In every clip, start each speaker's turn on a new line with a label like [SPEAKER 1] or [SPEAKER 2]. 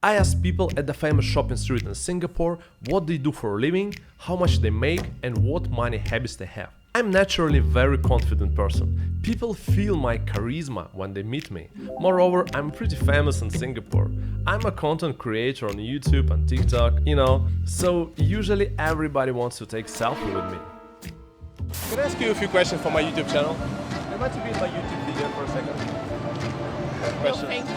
[SPEAKER 1] I asked people at the famous shopping street in Singapore what they do for a living, how much they make, and what money habits they have. I'm naturally a very confident person. People feel my charisma when they meet me. Moreover, I'm pretty famous in Singapore. I'm a content creator on YouTube and TikTok, so usually everybody wants to take selfie with me. Can I ask you a few questions for my YouTube channel? I want to be in my YouTube video for a second. Questions?
[SPEAKER 2] No, thank you.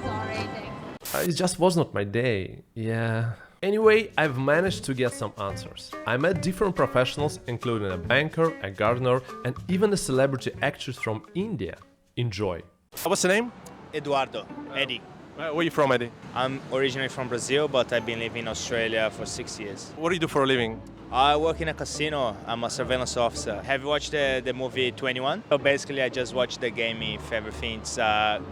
[SPEAKER 2] Sorry, thanks.
[SPEAKER 1] It just was not my day, yeah. Anyway, I've managed to get some answers. I met different professionals, including a banker, a gardener, and even a celebrity actress from India. Enjoy. What's the name?
[SPEAKER 3] Eduardo, Eddie.
[SPEAKER 1] Where are you from, Eddie?
[SPEAKER 3] I'm originally from Brazil, but I've been living in Australia for 6 years.
[SPEAKER 1] What do you do for a living?
[SPEAKER 3] I work in a casino. I'm a surveillance officer. Have you watched the movie 21? So basically, I just watch the game if everything's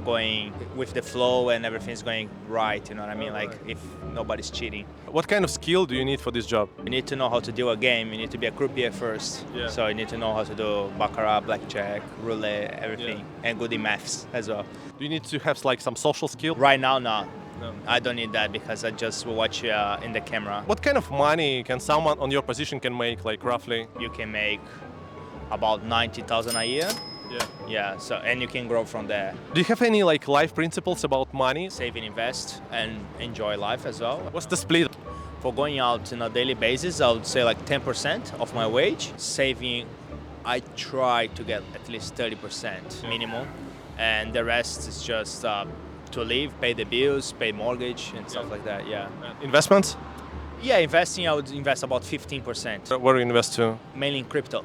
[SPEAKER 3] going with the flow and everything's going right, you know what I mean? Like if nobody's cheating.
[SPEAKER 1] What kind of skill do you need for this job?
[SPEAKER 3] You need to know how to do a game. You need to be a croupier first.
[SPEAKER 1] Yeah.
[SPEAKER 3] So you need to know how to do baccarat, blackjack, roulette, everything. And good in maths as well.
[SPEAKER 1] Do you need to have like some social skill?
[SPEAKER 3] Right now, no.
[SPEAKER 1] No.
[SPEAKER 3] I don't need that because I just watch in the camera.
[SPEAKER 1] What kind of money can someone on your position can make, like roughly?
[SPEAKER 3] You can make about 90,000 a year.
[SPEAKER 1] Yeah.
[SPEAKER 3] Yeah, so and you can grow from there.
[SPEAKER 1] Do you have any like life principles about money?
[SPEAKER 3] Save and invest and enjoy life as well.
[SPEAKER 1] What's the split?
[SPEAKER 3] For going out on a daily basis, I would say like 10% of my wage. Saving, I try to get at least 30% minimum, and the rest is just to live, pay the bills, pay mortgage and stuff like that. Yeah.
[SPEAKER 1] Investments?
[SPEAKER 3] Yeah, investing, I would invest about 15%,
[SPEAKER 1] Where do you invest to?
[SPEAKER 3] mainly in crypto.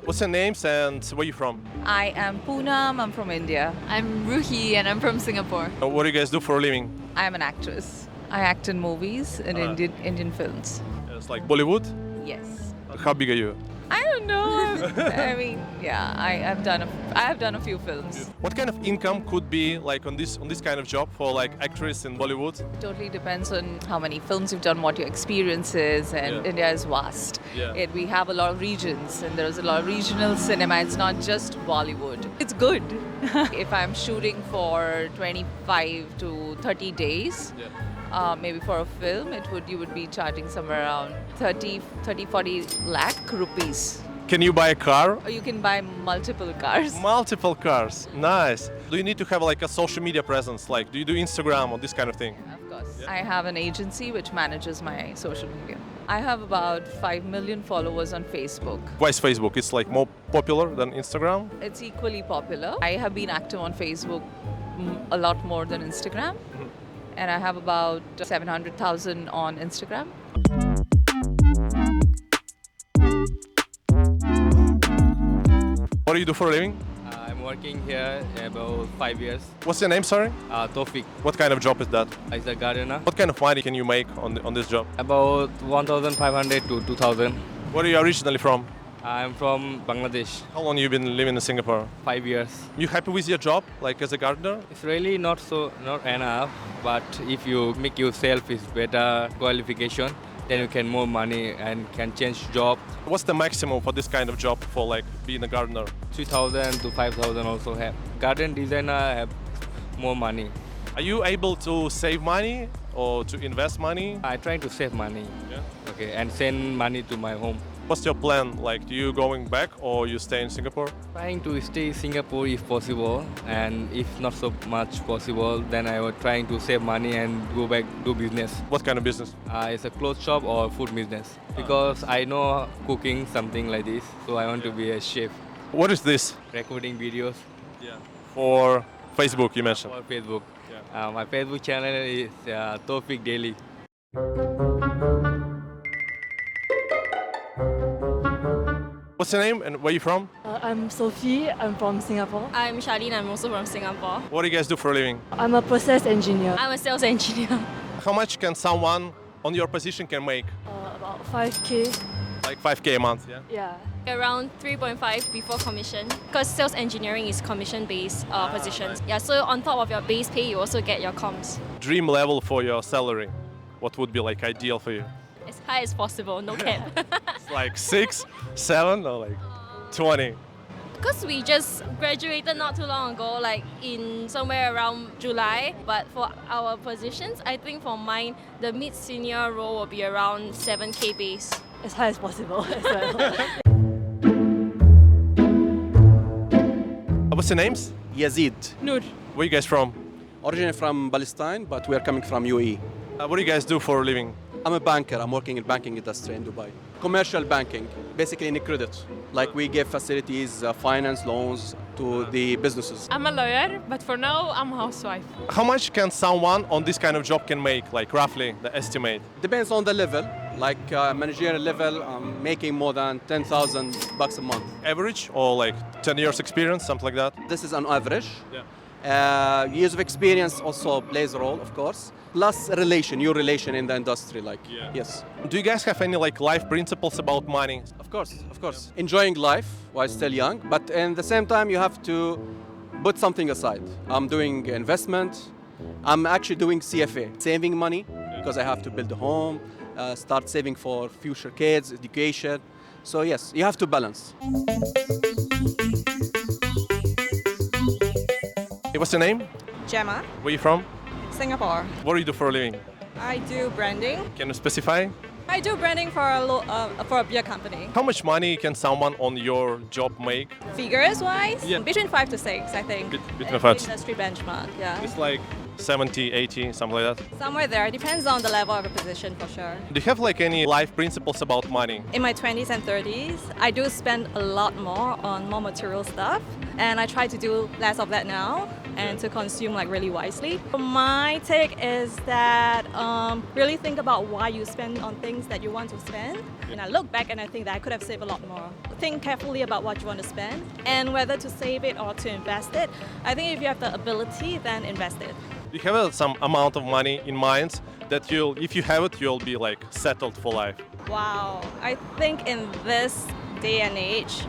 [SPEAKER 1] What's your names and where you from?
[SPEAKER 4] I am Poonam, I'm from India.
[SPEAKER 2] I'm Ruhi and I'm from Singapore.
[SPEAKER 1] What do you guys do for a living?
[SPEAKER 4] I am an actress. I act in movies, in Indian films.
[SPEAKER 1] It's like Bollywood?
[SPEAKER 4] Yes.
[SPEAKER 1] How big are you?
[SPEAKER 4] I don't know. I mean, yeah, I have done a few films.
[SPEAKER 1] What kind of income could be like on this kind of job for like actress in Bollywood?
[SPEAKER 4] Totally depends on how many films you've done, what your experience is, and
[SPEAKER 1] Yeah.
[SPEAKER 4] India is vast.
[SPEAKER 1] Yeah.
[SPEAKER 4] We have a lot of regions, and there's a lot of regional cinema. It's not just Bollywood. It's good. If I'm shooting for 25 to 30 days, maybe for a film, you would be charging somewhere around 40 lakh rupees.
[SPEAKER 1] Can you buy a car?
[SPEAKER 4] Or you can buy multiple cars.
[SPEAKER 1] Multiple cars. Nice. Do you need to have like a social media presence? Like, do you do Instagram or this kind of thing?
[SPEAKER 4] Of course. I have an agency which manages my social media. I have about 5 million followers on Facebook.
[SPEAKER 1] Why is Facebook? It's like more popular than Instagram?
[SPEAKER 4] It's equally popular. I have been active on Facebook a lot more than Instagram. And I have about 700,000 on Instagram.
[SPEAKER 1] What do you do for a living?
[SPEAKER 5] I'm working here about 5 years.
[SPEAKER 1] What's your name, sorry?
[SPEAKER 5] Tofik
[SPEAKER 1] What kind of job is that?
[SPEAKER 5] is a gardener.
[SPEAKER 1] What kind of money can you make on this job?
[SPEAKER 5] About 1,500 to 2,000.
[SPEAKER 1] Where are you originally from?
[SPEAKER 5] I'm from Bangladesh.
[SPEAKER 1] How long you been living in Singapore?
[SPEAKER 5] 5 years.
[SPEAKER 1] You happy with your job, like as a gardener?
[SPEAKER 5] It's really not enough, but if you make yourself is better qualification, then you can more money and can change job.
[SPEAKER 1] What's the maximum for this kind of job for like being a gardener?
[SPEAKER 5] 3,000 to 5,000 also have. Garden designer have more money.
[SPEAKER 1] Are you able to save money or to invest money?
[SPEAKER 5] I try to save money.
[SPEAKER 1] Yeah.
[SPEAKER 5] Okay, and send money to my home.
[SPEAKER 1] What's your plan? Like, do you going back or you stay in Singapore?
[SPEAKER 5] Trying to stay in Singapore if possible, and if not so much possible, then I was trying to save money and go back do business.
[SPEAKER 1] What kind of business?
[SPEAKER 5] It's a clothes shop or food business because I know cooking something like this, so I want to be a chef.
[SPEAKER 1] What is this?
[SPEAKER 5] Recording videos
[SPEAKER 1] For Facebook, you mentioned.
[SPEAKER 5] for Facebook. My Facebook channel is Tofik Daily.
[SPEAKER 1] What's your name and where you from?
[SPEAKER 6] I'm Sophie, I'm from Singapore.
[SPEAKER 2] I'm Charlene, I'm also from Singapore.
[SPEAKER 1] What do you guys do for a living?
[SPEAKER 6] I'm a process engineer.
[SPEAKER 2] I'm a sales engineer.
[SPEAKER 1] How much can someone on your position can make?
[SPEAKER 6] About 5K.
[SPEAKER 1] Like 5K a month, yeah?
[SPEAKER 6] Yeah.
[SPEAKER 2] Around 3.5 before commission, because sales engineering is commission-based positions. Yeah, so on top of your base pay, you also get your comms.
[SPEAKER 1] Dream level for your salary. What would be like ideal for you?
[SPEAKER 2] As high as possible, no cap.
[SPEAKER 1] It's like 6, 7 or like 20?
[SPEAKER 2] Because we just graduated not too long ago, like in somewhere around July. But for our positions, I think for mine, the mid-senior role will be around 7K base.
[SPEAKER 6] As high as possible as well.
[SPEAKER 1] What's your names?
[SPEAKER 7] Yazid,
[SPEAKER 2] Noor.
[SPEAKER 1] Where you guys from?
[SPEAKER 7] originally from Palestine, but we are coming from UAE.
[SPEAKER 1] What do you guys do for a living?
[SPEAKER 7] I'm a banker. I'm working in banking industry in Dubai. Commercial banking, basically in credit. Like we give facilities, finance, loans to the businesses.
[SPEAKER 8] I'm a lawyer, but for now I'm a housewife.
[SPEAKER 1] How much can someone on this kind of job can make, like roughly, the estimate?
[SPEAKER 7] Depends on the level. Like managerial level, I'm making more than $10,000 a month.
[SPEAKER 1] Average or like 10 years experience, something like that?
[SPEAKER 7] This is on average.
[SPEAKER 1] Yeah.
[SPEAKER 7] Years of experience also plays a role, of course. Plus your relation in the industry, like, yes.
[SPEAKER 1] Do you guys have any like life principles about money?
[SPEAKER 7] Of course. Enjoying life while still young, but at the same time you have to put something aside. I'm doing investment. I'm actually doing CFA, saving money, because I have to build a home, start saving for future kids, education. So yes, you have to balance.
[SPEAKER 1] Hey, what's your name?
[SPEAKER 9] Gemma,
[SPEAKER 1] Where you from?
[SPEAKER 9] Singapore.
[SPEAKER 1] What do you do for a living?
[SPEAKER 9] I do branding.
[SPEAKER 1] Can you specify?
[SPEAKER 9] I do branding for a beer company.
[SPEAKER 1] How much money can someone on your job make?
[SPEAKER 9] Figures wise,
[SPEAKER 1] Yeah.
[SPEAKER 9] between 5 to 6, I think.
[SPEAKER 1] Between 5 to-
[SPEAKER 9] Industry benchmark, yeah.
[SPEAKER 1] It's like 70, 80, something like that.
[SPEAKER 9] Somewhere there. It depends on the level of a position for sure.
[SPEAKER 1] Do you have like any life principles about money?
[SPEAKER 9] In my 20s and 30s, I do spend a lot more on more material stuff, and I try to do less of that now and to consume like really wisely. My take is that really think about why you spend on things that you want to spend. And I look back and I think that I could have saved a lot more. Think carefully about what you want to spend and whether to save it or to invest it. I think if you have the ability, then invest it.
[SPEAKER 1] Do you have some amount of money in mind that if you have it, you'll be like settled for life?
[SPEAKER 9] Wow, I think in this day and age,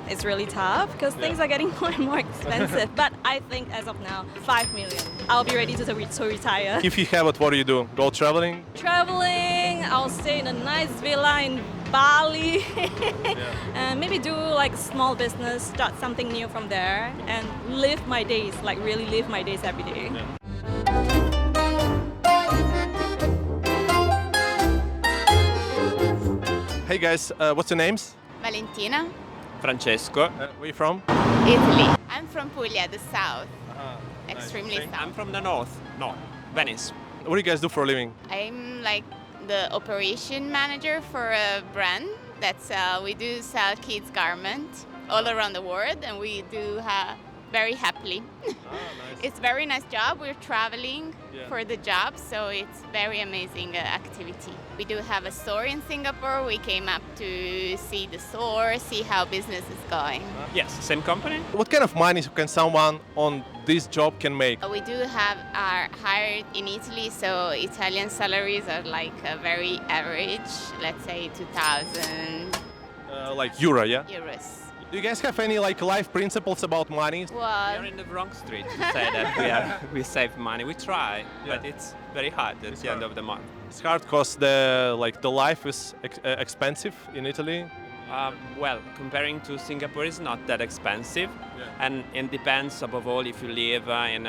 [SPEAKER 9] it's really tough because things are getting more and more expensive. But I think as of now, 5 million. I'll be ready to retire.
[SPEAKER 1] If you have it, what do you do? Go traveling?
[SPEAKER 9] Traveling, I'll stay in a nice villa in Bali and maybe do like small business, start something new from there and live my days, like really live my days every day.
[SPEAKER 1] Hey guys, what's your names?
[SPEAKER 10] Valentina,
[SPEAKER 3] Francesco.
[SPEAKER 1] Where you from?
[SPEAKER 10] Italy. I'm from Puglia, the south. Extremely south.
[SPEAKER 3] I'm from the north. No, Venice.
[SPEAKER 1] What do you guys do for a living?
[SPEAKER 10] I'm like the operation manager for a brand that's we do sell kids garments all around the world, and we do very happily. It's very nice job. We're traveling for the job, so it's very amazing activity. We do have a store in Singapore. We came up to see the store, see how business is going.
[SPEAKER 3] Yes, same company.
[SPEAKER 1] What kind of money can someone on this job can make?
[SPEAKER 10] We do have our hired in Italy, so Italian salaries are like very average, let's say 2,000
[SPEAKER 1] Like euro, yeah?
[SPEAKER 10] euros.
[SPEAKER 1] Do you guys have any like life principles about money?
[SPEAKER 10] Well,
[SPEAKER 3] We are in the wrong street to say that we save money. We try, but it's very hard at the end of the month.
[SPEAKER 1] It's hard because the life is expensive in Italy.
[SPEAKER 3] Well, comparing to Singapore, it's not that expensive, and it depends above all if you live in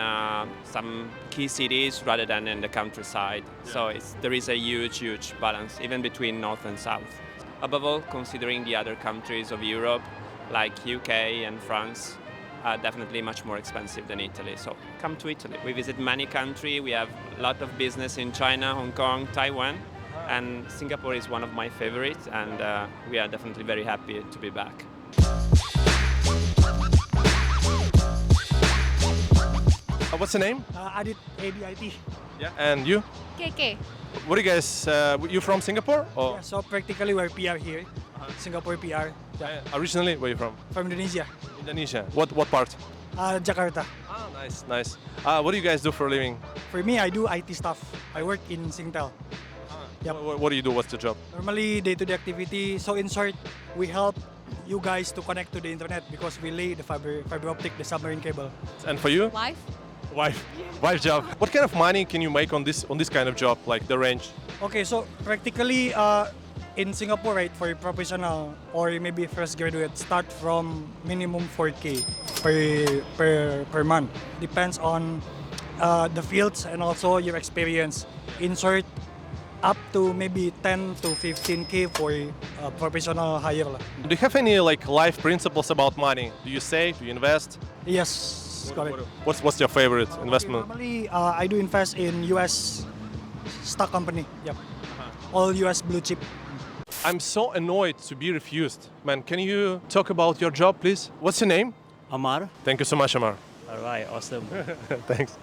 [SPEAKER 3] some key cities rather than in the countryside. So there is a huge balance even between north and south. Above all, considering the other countries of Europe, like UK and France, are definitely much more expensive than Italy. So come to Italy. We visit many countries. We have a lot of business in China, Hong Kong, Taiwan, and Singapore is one of my favorites, and we are definitely very happy to be back.
[SPEAKER 1] What's the name?
[SPEAKER 11] Adit, ADIT.
[SPEAKER 1] Yeah. And you?
[SPEAKER 8] KK.
[SPEAKER 1] What do you guys? You from Singapore? Or
[SPEAKER 11] Yeah, so practically we're PR here. Singapore PR. Yeah.
[SPEAKER 1] originally where you from?
[SPEAKER 11] From Indonesia.
[SPEAKER 1] Indonesia. What part?
[SPEAKER 11] Jakarta.
[SPEAKER 1] Ah, nice. What do you guys do for a living?
[SPEAKER 11] For me, I do IT stuff. I work in Singtel. Yep.
[SPEAKER 1] What do you do? What's the job?
[SPEAKER 11] Normally, day-to-day activity. So in short, we help you guys to connect to the internet because we lay the fiber optic, the submarine cable.
[SPEAKER 1] And for you? Wife job. What kind of money can you make on this kind of job? Like the range?
[SPEAKER 11] Okay, so practically in Singapore, right, for professional or maybe fresh graduate, start from minimum 4K per month. Depends on the fields and also your experience. In short, up to maybe 10 to 15K for professional hire.
[SPEAKER 1] Do you have any like life principles about money? Do you save? Do you invest?
[SPEAKER 11] Yes, correct.
[SPEAKER 1] What's your favorite investment?
[SPEAKER 11] Normally, I do invest in US stock company. Yep. All US blue chip.
[SPEAKER 1] I'm so annoyed to be refused. Man, can you talk about your job, please? What's your name?
[SPEAKER 12] Amar.
[SPEAKER 1] Thank you so much, Amar.
[SPEAKER 12] All right, awesome.
[SPEAKER 1] Thanks.